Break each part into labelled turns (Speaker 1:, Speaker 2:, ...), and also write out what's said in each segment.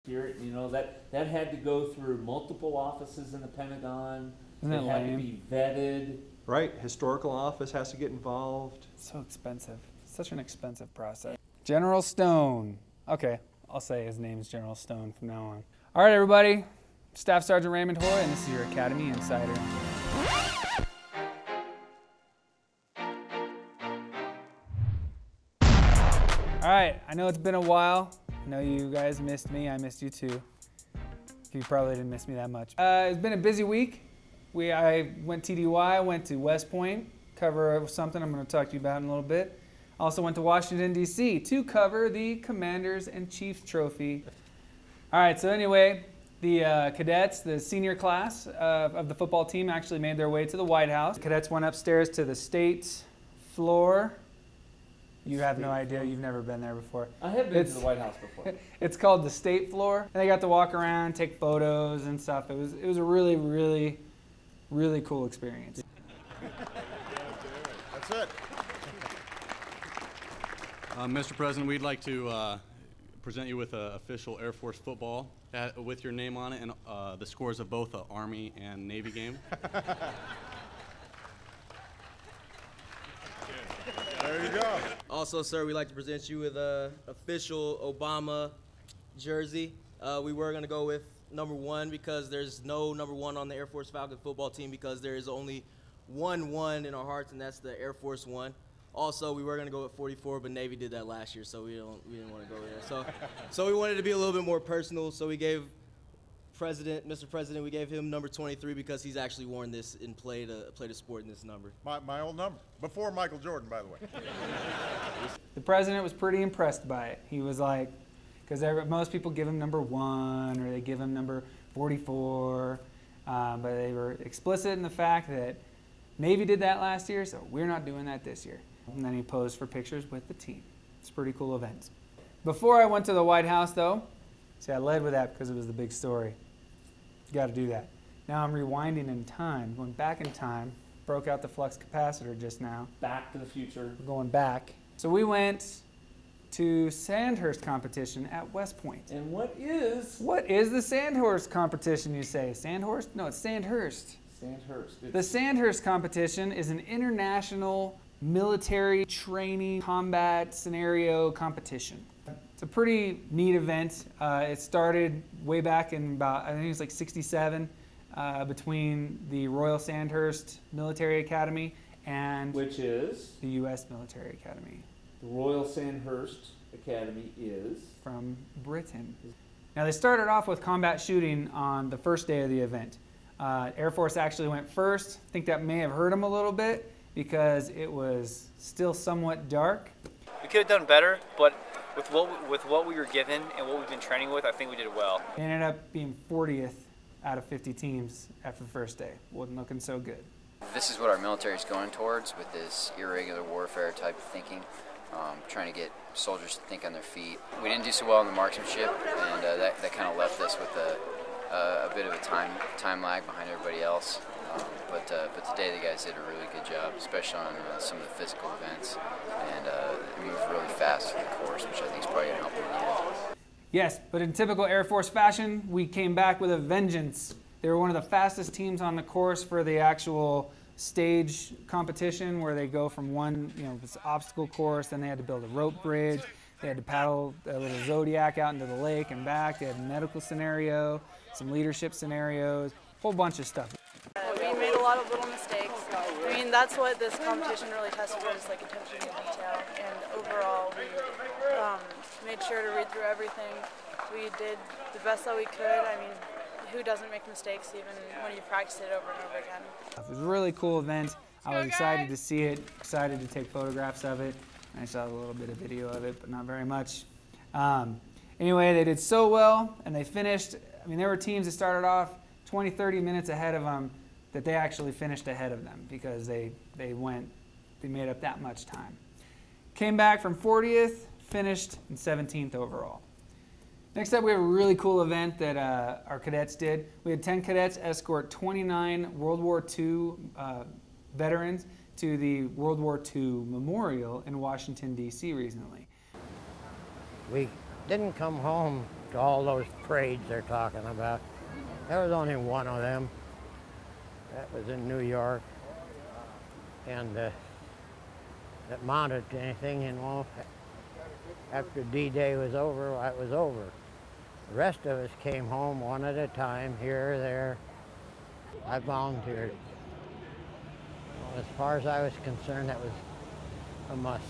Speaker 1: Here, you know, that had to go through multiple offices in the Pentagon.
Speaker 2: Isn't that
Speaker 1: had
Speaker 2: lame?
Speaker 1: to be vetted.
Speaker 3: Right, historical office has to get involved.
Speaker 2: So expensive. Such an expensive process. General Stone. Okay, I'll say his name's General Stone from now on. All right, everybody. Staff Sergeant Raymond Hoy, and this is your Academy Insider. All right, I know it's been a while. I know you guys missed me. I missed you too. You probably didn't miss me that much. It's been a busy week. I went TDY, went to West Point, cover something I'm going to talk to you about in a little bit. Also went to Washington, D.C. to cover the Commanders and Chiefs Trophy. All right, so anyway, the cadets, the senior class of the football team actually made their way to the White House. The cadets went upstairs to the state floor. You have no idea. You've never been there before.
Speaker 1: I have been to the White House before.
Speaker 2: It's called the State Floor. And they got to walk around, take photos and stuff. It was a really, really, really cool experience.
Speaker 4: That's it.
Speaker 5: Mr. President, we'd like to present you with an official Air Force football with your name on it and the scores of both the Army and Navy game.
Speaker 4: There you go.
Speaker 6: Also, sir, we'd like to present you with an official Obama jersey. We were going to go with #1 because there's no #1 on the Air Force Falcon football team because there is only one in our hearts, and that's the Air Force One. Also, we were going to go with 44, but Navy did that last year, so we didn't want to go there. So we wanted to be a little bit more personal, so we gave Mr. President, we gave him number 23 because he's actually worn this and played a sport in this number.
Speaker 4: My old number. Before Michael Jordan, by the way.
Speaker 2: The president was pretty impressed by it. He was like, because most people give him #1 or they give him number 44, but they were explicit in the fact that Navy did that last year, so we're not doing that this year. And then he posed for pictures with the team. It's a pretty cool event. Before I went to the White House, though, see, I led with that because it was the big story. You got to do that. Now I'm rewinding in time, going back in time. Broke out the flux capacitor just now.
Speaker 1: Back to the future.
Speaker 2: We're going back. So we went to Sandhurst Competition at West Point.
Speaker 1: And what is
Speaker 2: the Sandhurst Competition, you say? Sandhurst? No, it's Sandhurst.
Speaker 1: Sandhurst?
Speaker 2: The Sandhurst Competition is an international military training combat scenario competition. It's a pretty neat event. It started way back in about, I think it was like '67, between the Royal Sandhurst Military Academy and
Speaker 1: Which is?
Speaker 2: the U.S. Military Academy.
Speaker 1: The Royal Sandhurst Academy is?
Speaker 2: From Britain. Now they started off with combat shooting on the first day of the event. Air Force actually went first. I think that may have hurt them a little bit because it was still somewhat dark.
Speaker 7: We could have done better, but with what we were given and what we've been training with, I think we did well.
Speaker 2: They ended up being 40th out of 50 teams after the first day. Wasn't looking so good.
Speaker 8: This is what our military is going towards with this irregular warfare type of thinking, trying to get soldiers to think on their feet. We didn't do so well in the marksmanship, and that kind of left us with a bit of a time lag behind everybody else. But today the guys did a really good job, especially on some of the physical events, and moved really fast through the course, which I think is probably going to help in the end.
Speaker 2: Yes, but in typical Air Force fashion, we came back with a vengeance. They were one of the fastest teams on the course for the actual stage competition, where they go from one, this obstacle course, then they had to build a rope bridge, they had to paddle a little Zodiac out into the lake and back, they had a medical scenario, some leadership scenarios, a whole bunch of stuff.
Speaker 9: We made a lot of little mistakes. I mean, that's what this competition really tested was, like attention to detail. And overall, we made sure to read through everything. We did the best that we could. I mean, who doesn't make mistakes even when you practice it over and over again?
Speaker 2: It was a really cool event. I was excited to see it, excited to take photographs of it. I saw a little bit of video of it, but not very much. Anyway, they did so well, and they finished. I mean, there were teams that started off 20, 30 minutes ahead of them that they actually finished ahead of them because they made up that much time. Came back from 40th, finished in 17th overall. Next up, we have a really cool event that our cadets did. We had 10 cadets escort 29 World War II veterans to the World War II Memorial in Washington, D.C. recently.
Speaker 10: We didn't come home to all those parades they're talking about. There was only one of them. That was in New York. And that mounted to anything, you know. After D-Day was over, well, it was over. The rest of us came home one at a time, here or there. I volunteered. Well, as far as I was concerned, that was a must.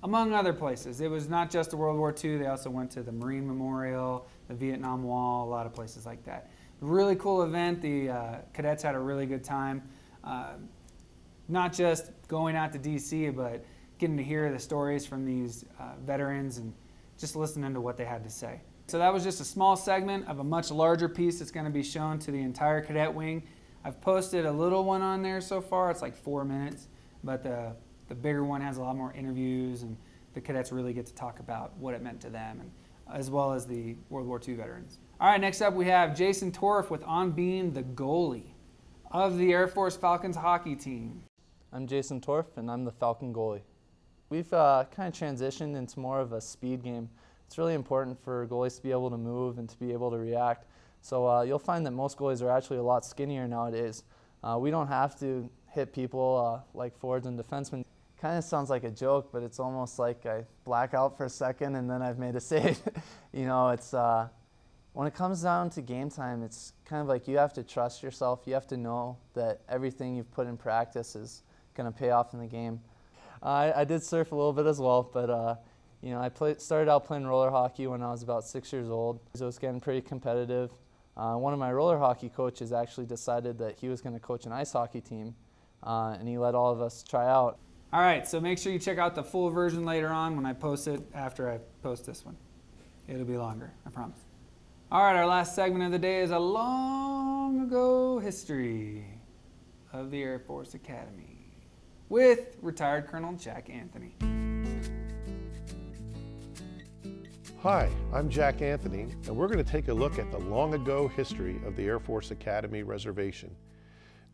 Speaker 2: Among other places. It was not just the World War II, they also went to the Marine Memorial, the Vietnam Wall, a lot of places like that. Really cool event. The cadets had a really good time. Not just going out to DC, but getting to hear the stories from these veterans and just listening to what they had to say. So that was just a small segment of a much larger piece that's going to be shown to the entire cadet wing. I've posted a little one on there so far. It's like 4 minutes, but the bigger one has a lot more interviews, and the cadets really get to talk about what it meant to them, and as well as the World War II veterans. All right, next up we have Jason Torf with On Being the Goalie of the Air Force Falcons hockey team.
Speaker 11: I'm Jason Torf, and I'm the Falcon goalie. We've kind of transitioned into more of a speed game. It's really important for goalies to be able to move and to be able to react. So you'll find that most goalies are actually a lot skinnier nowadays. We don't have to hit people like forwards and defensemen. Kind of sounds like a joke, but it's almost like I black out for a second and then I've made a save. You know, it's when it comes down to game time, it's kind of like you have to trust yourself. You have to know that everything you've put in practice is going to pay off in the game. I did surf a little bit as well, but you know, I started out playing roller hockey when I was about 6 years old. So it was getting pretty competitive. One of my roller hockey coaches actually decided that he was going to coach an ice hockey team, and he let all of us try out.
Speaker 2: All right, so make sure you check out the full version later on when I post it after I post this one. It'll be longer, I promise. All right, our last segment of the day is a long ago history of the Air Force Academy with retired Colonel Jack Anthony.
Speaker 12: Hi, I'm Jack Anthony, and we're going to take a look at the long ago history of the Air Force Academy Reservation.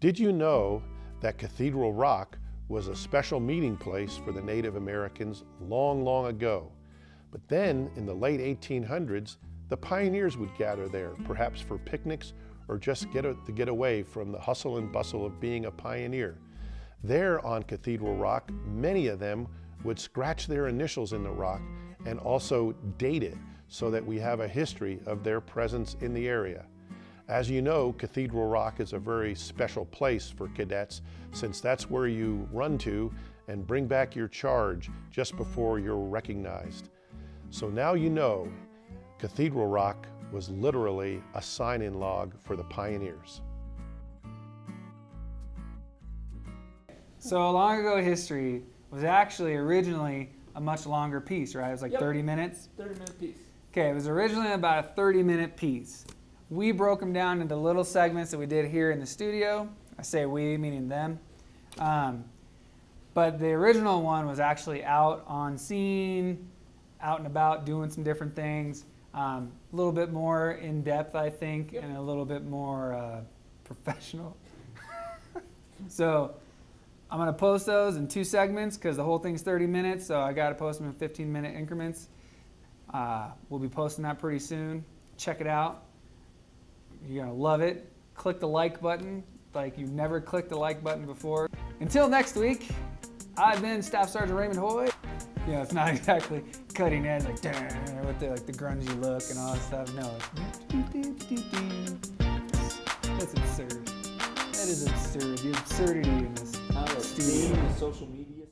Speaker 12: Did you know that Cathedral Rock was a special meeting place for the Native Americans long, long ago? But then, in the late 1800s, the pioneers would gather there, perhaps for picnics or just to get away from the hustle and bustle of being a pioneer. There on Cathedral Rock, many of them would scratch their initials in the rock and also date it so that we have a history of their presence in the area. As you know, Cathedral Rock is a very special place for cadets, since that's where you run to and bring back your charge just before you're recognized. So now you know, Cathedral Rock was literally a sign-in log for the pioneers.
Speaker 2: So long ago history was actually originally a much longer piece, right? It was like 30 minutes?
Speaker 1: 30-minute piece.
Speaker 2: Okay, it was originally about a 30-minute piece. We broke them down into little segments that we did here in the studio. I say we, meaning them. But the original one was actually out on scene, out and about, doing some different things. A little bit more in depth, I think, and a little bit more professional. So I'm going to post those in 2 segments because the whole thing's 30 minutes, so I got to post them in 15-minute increments. We'll be posting that pretty soon. Check it out. You're going to love it. Click the like button like you've never clicked the like button before. Until next week, I've been Staff Sergeant Raymond Hoy. You know, it's not exactly cutting edge like with the grungy look and all that stuff. No, that's absurd. That is absurd. The absurdity in this studio.
Speaker 1: Social media.